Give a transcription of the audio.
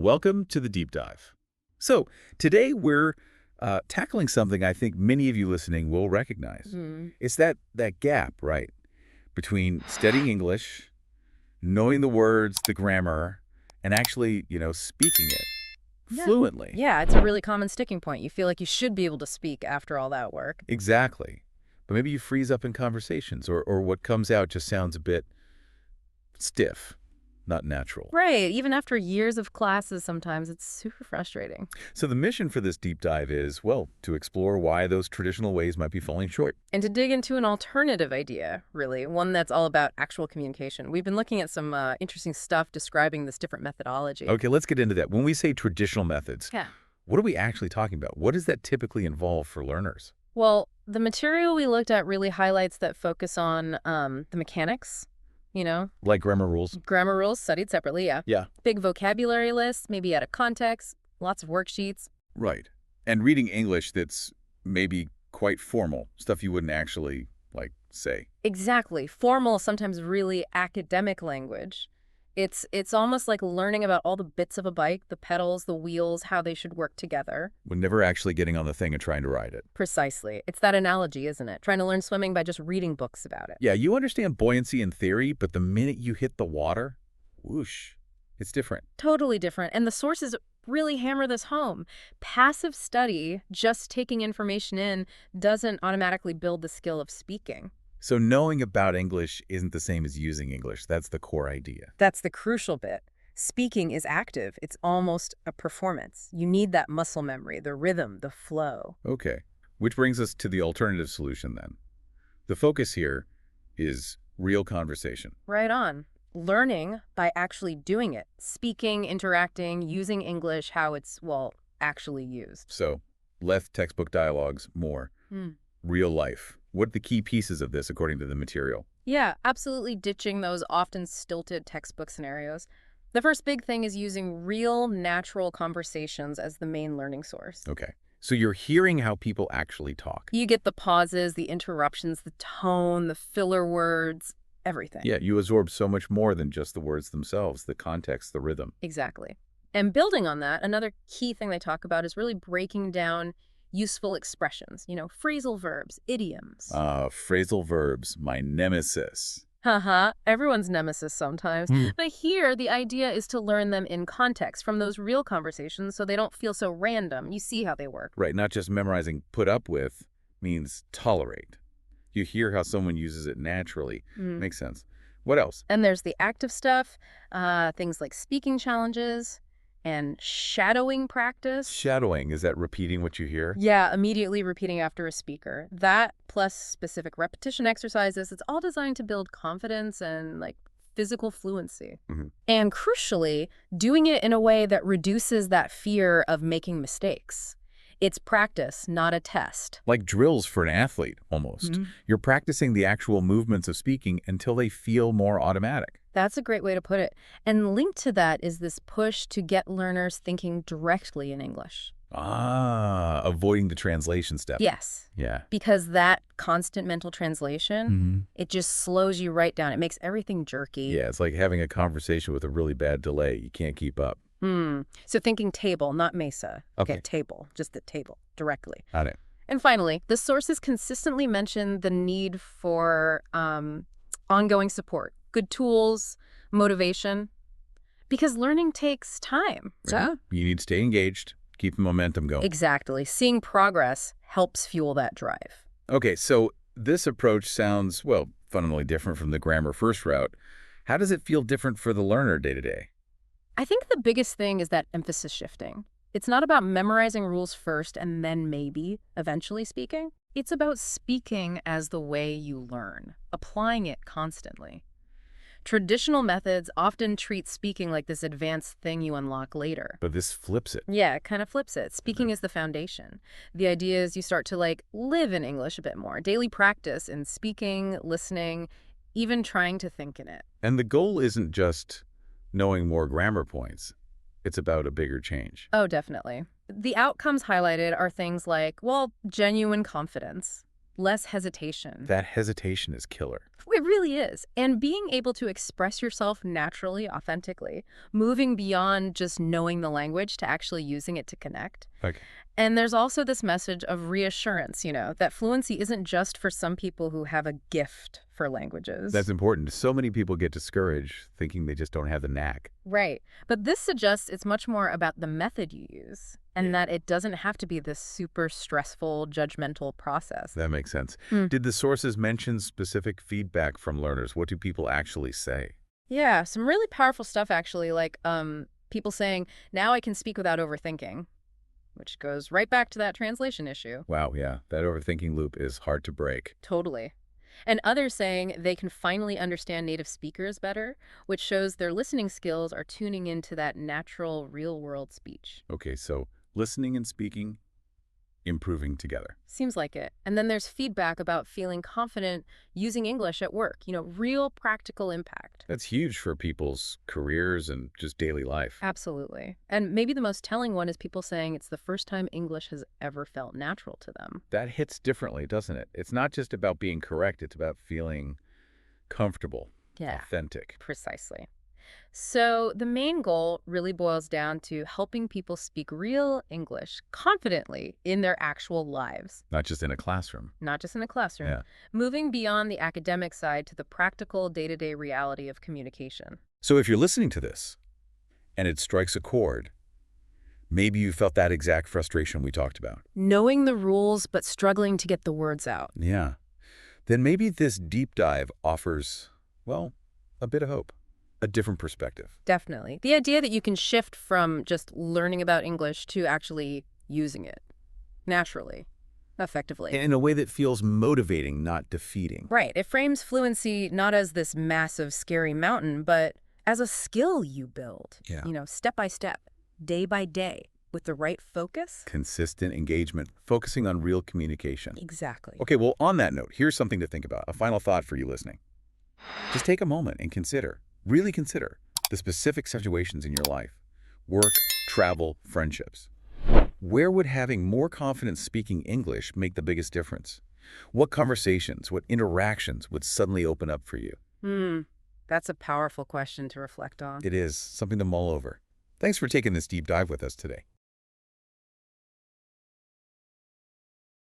Welcome to the Deep Dive. So, today we're tackling something I think many of you listening will recognize. It's that gap, right, between studying English, knowing the words, the grammar, and actually, speaking it fluently. Yeah, it's a really common sticking point. You feel like you should be able to speak after all that work. Exactly. But maybe you freeze up in conversations, or what comes out just sounds a bit stiff, not natural. Right, even after years of classes sometimes, it's super frustrating. So the mission for this deep dive is, well, to explore why those traditional ways might be falling short. And to dig into an alternative idea, really, one that's all about actual communication. We've been looking at some interesting stuff describing this different methodology. Okay, let's get into that. When we say traditional methods, Yeah. what are we actually talking about? What does that typically involve for learners? Well, the material we looked at really highlights that focus on the mechanics, Like grammar rules? grammar rules studied separately, yeah. Yeah. Big vocabulary lists, maybe out of context, lots of worksheets. Right. And reading English that's maybe quite formal, stuff you wouldn't actually, say. Exactly. Formal, sometimes really academic language. It's almost like learning about all the bits of a bike, the pedals, the wheels, how they should work together. We're never actually getting on the thing and trying to ride it. Precisely. It's that analogy, isn't it? Trying to learn swimming by just reading books about it. Yeah, you understand buoyancy in theory, but the minute you hit the water, whoosh, it's different. Totally different. And the sources really hammer this home. Passive study, just taking information in, doesn't automatically build the skill of speaking. So knowing about English isn't the same as using English. That's the core idea. That's the crucial bit. Speaking is active. It's almost a performance. You need that muscle memory, the rhythm, the flow. Okay, which brings us to the alternative solution then. The focus here is real conversation. Right on. Learning by actually doing it. Speaking, interacting, using English how it's, actually used. So, less textbook dialogues, more real life. What are the key pieces of this according to the material? Yeah, absolutely ditching those often stilted textbook scenarios. The first big thing is using real, natural conversations as the main learning source. Okay, so you're hearing how people actually talk. You get the pauses, the interruptions, the tone, the filler words, everything. Yeah, you absorb so much more than just the words themselves, the context, the rhythm. Exactly. And building on that, another key thing they talk about is really breaking down useful expressions, phrasal verbs, idioms. Phrasal verbs, my nemesis. Haha, everyone's nemesis sometimes. But here, the idea is to learn them in context from those real conversations so they don't feel so random. You see how they work. Right, not just memorizing put up with means tolerate. You hear how someone uses it naturally. Makes sense. What else? And there's the active stuff, things like speaking challenges and shadowing practice. Shadowing, is that repeating what you hear? Yeah, immediately repeating after a speaker. That plus specific repetition exercises, it's all designed to build confidence and physical fluency. And crucially, doing it in a way that reduces that fear of making mistakes. It's practice, not a test. Like drills for an athlete, almost. You're practicing the actual movements of speaking until they feel more automatic. That's a great way to put it. And linked to that is this push to get learners thinking directly in English. Avoiding the translation step. Yes. Yeah. Because that constant mental translation, it just slows you right down. It makes everything jerky. Yeah, it's like having a conversation with a really bad delay. You can't keep up. So thinking table, not mesa. Okay. Table, just the table, directly. Got it. And finally, the sources consistently mention the need for ongoing support, good tools, motivation, because learning takes time. Right. You need to stay engaged, keep the momentum going. Exactly. Seeing progress helps fuel that drive. Okay, so this approach sounds, fundamentally different from the grammar first route. How does it feel different for the learner day to day? I think the biggest thing is that emphasis shifting. It's not about memorizing rules first and then maybe eventually speaking. It's about speaking as the way you learn, applying it constantly. Traditional methods often treat speaking like this advanced thing you unlock later. But this flips it. Yeah, it kind of flips it. Speaking is the foundation. The idea is you start to live in English a bit more. Daily practice in speaking, listening, even trying to think in it. And the goal isn't just knowing more grammar points. It's about a bigger change. Oh, definitely. The outcomes highlighted are things like, genuine confidence, less hesitation. That hesitation is killer. It really is. And being able to express yourself naturally, authentically, moving beyond just knowing the language to actually using it to connect. Okay. And there's also this message of reassurance, that fluency isn't just for some people who have a gift for languages. That's important. So many people get discouraged thinking they just don't have the knack. Right. But this suggests it's much more about the method you use and that it doesn't have to be this super stressful, judgmental process. That makes sense. Hmm. Did the sources mention specific feedback from learners? What do people actually say? Yeah, some really powerful stuff, actually, like people saying, now I can speak without overthinking, which goes right back to that translation issue. Wow, yeah, that overthinking loop is hard to break. Totally. And others saying they can finally understand native speakers better, which shows their listening skills are tuning into that natural, real-world speech. Okay, so listening and speaking, improving together. Seems like it. And then there's feedback about feeling confident using English at work, real practical impact. That's huge for people's careers and just daily life. Absolutely. And maybe the most telling one is people saying it's the first time English has ever felt natural to them. That hits differently, doesn't it? It's not just about being correct, it's about feeling comfortable, authentic. Precisely. So the main goal really boils down to helping people speak real English confidently in their actual lives. Not just in a classroom. Not just in a classroom. Yeah. Moving beyond the academic side to the practical day-to-day reality of communication. So if you're listening to this and it strikes a chord, maybe you felt that exact frustration we talked about. Knowing the rules but struggling to get the words out. Yeah. Then maybe this deep dive offers, well, a bit of hope. A different perspective. Definitely. The idea that you can shift from just learning about English to actually using it naturally, effectively. In a way that feels motivating, not defeating. Right. It frames fluency not as this massive, scary mountain, but as a skill you build. Yeah. Step by step, day by day, with the right focus. Consistent engagement, focusing on real communication. Exactly. Okay, well, on that note, here's something to think about. A final thought for you listening. Just take a moment and really consider the specific situations in your life. Work, travel, friendships. Where would having more confidence speaking English make the biggest difference? What conversations, what interactions would suddenly open up for you? That's a powerful question to reflect on. It is something to mull over. Thanks for taking this deep dive with us today.